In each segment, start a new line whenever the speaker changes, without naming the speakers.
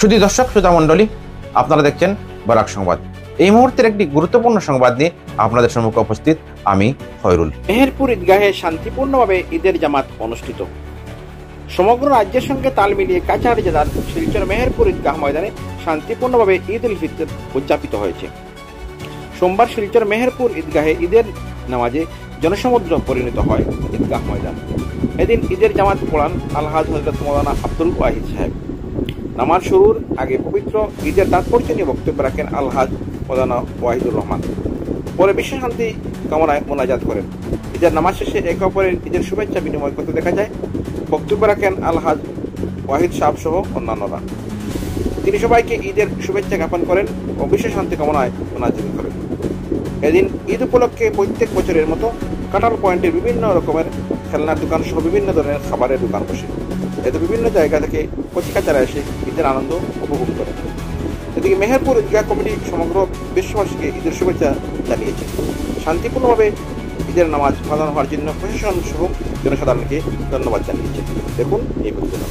শুধু দর্শক শ্রোতা মণ্ডলী, আপনারা দেখছেন বরাক সংবাদ। এই মুহূর্তের একটি গুরুত্বপূর্ণ সংবাদ নিয়ে আপনাদের সম্মুখে উপস্থিত আমি খয়রুল। মেহেরপুর ঈদগাহে শান্তিপূর্ণভাবে ঈদের জামাত অনুষ্ঠিত। সমগ্র রাজ্যের সঙ্গে তাল মিলিয়ে কাছাড়ি জেলার শিলচর মেহেরপুর ঈদগাহ ময়দানে শান্তিপূর্ণভাবে ঈদ উল ফিতর উদযাপিত হয়েছে। সোমবার শিলচর মেহেরপুর ঈদগাহে ঈদের নামাজে জনসমুদ্র পরিণত হয় ঈদগাহ ময়দান। এদিন ঈদের জামাত পড়ান আলহাজ হযরত মাওলানা আব্দুল ওয়াহিদ সাহেব। নামাজ শুরুর আগে পবিত্র ঈদের তাৎপর্য নিয়ে বক্তব্য রাখেন আলহাজ মাওলানা ওয়াহিদুর রহমান। পরে বিশ্ব শান্তি কামনায় মোনাজাত করেন। ঈদের নামাজ শেষে একে অপরের ঈদের শুভেচ্ছা বিনিময় করতে দেখা যায়। বক্তব্য রাখেন আলহাজ ওয়াহিদ সাহেব সহ অন্যান্যরা। তিনি সবাইকে ঈদের শুভেচ্ছা জ্ঞাপন করেন ও বিশ্ব শান্তি কামনায় মোনাজাত করেন। এদিন ঈদ উপলক্ষে প্রত্যেক বছরের মতো কাটাল পয়েন্টের বিভিন্ন রকমের খেলনার দোকান সহ বিভিন্ন ধরনের খাবারের দোকান বসে। এতে বিভিন্ন জায়গা থেকে কচিকাচারা এসে ঈদের আনন্দ উপভোগ করে। এদিকে মেহেরপুর ঈদগাহ কমিটি সমগ্র বিশ্ববাসীকে ঈদের শুভেচ্ছা জানিয়েছে। শান্তিপূর্ণভাবে ঈদের নামাজ পালন হওয়ার জন্য প্রশাসন সহ জনসাধারণকে ধন্যবাদ জানিয়েছে। দেখুন এই প্রতিবেদন।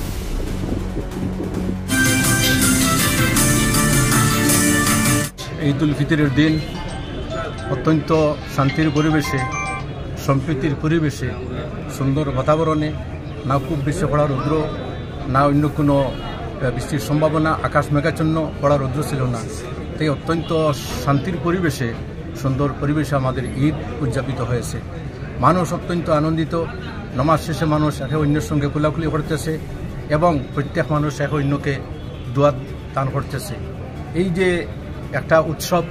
ঈদ উল ফিতরের দিন অত্যন্ত শান্তির পরিবেশে, সম্প্রীতির পরিবেশে, সুন্দর বাতাবরণে, না খুব বেশি পড়া রৌদ্র, না অন্য কোনো বৃষ্টির সম্ভাবনা, আকাশ মেঘাচ্ছন্ন, পড়া রৌদ্র ছিল না। তাই অত্যন্ত শান্তির পরিবেশে, সুন্দর পরিবেশে আমাদের ঈদ উদযাপিত হয়েছে। মানুষ অত্যন্ত আনন্দিত। নামাজ শেষে মানুষ একে অন্যের সঙ্গে কোলাকুলি করতেছে এবং প্রত্যেক মানুষ একে অন্যকে দোয়া দান করতেছে। এই যে একটা উৎসব,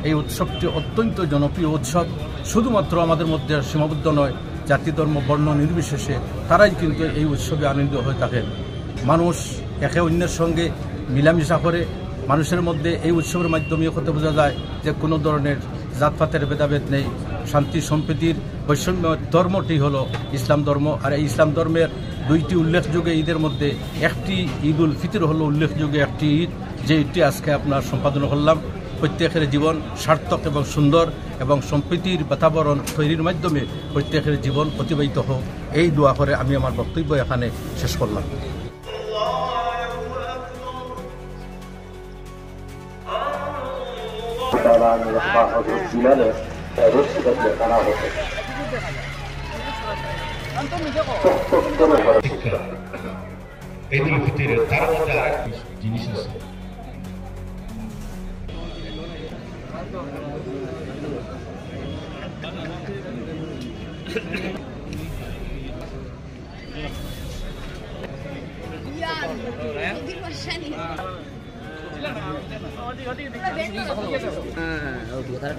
এই উৎসবটি অত্যন্ত জনপ্রিয় উৎসব। শুধুমাত্র আমাদের মধ্যে সীমাবদ্ধ নয়, জাতি ধর্ম বর্ণ নির্বিশেষে তারাই কিন্তু এই উৎসবে আনন্দিত হয়ে থাকেন। মানুষ একে অন্যের সঙ্গে মিলামিশা করে। মানুষের মধ্যে এই উৎসবের মাধ্যমে কথা বোঝা যায় যে কোনো ধরনের জাতপাতের ভেদাভেদ নেই। শান্তি সম্প্রীতির বৈষম্য ধর্মটি হলো ইসলাম ধর্ম। আর এই ইসলাম ধর্মের দুইটি উল্লেখযোগ্য ঈদের মধ্যে একটি ঈদ উল ফিতর হলো উল্লেখযোগ্য একটি ঈদ, যে ঈদটি আজকে আপনার সম্পাদন করলাম। প্রত্যেকের জীবন সার্থক এবং সুন্দর এবং সম্প্রীতির বাতাবরণ তৈরির মাধ্যমে প্রত্যেকের জীবন অতিবাহিত হোক, এই দোয়া করে আমি আমার বক্তব্য এখানে শেষ করলাম।
ঈদ উল ফিতরের তার মধ্যে আরেকটি জিনিস আছে।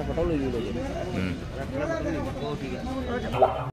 ফটো লই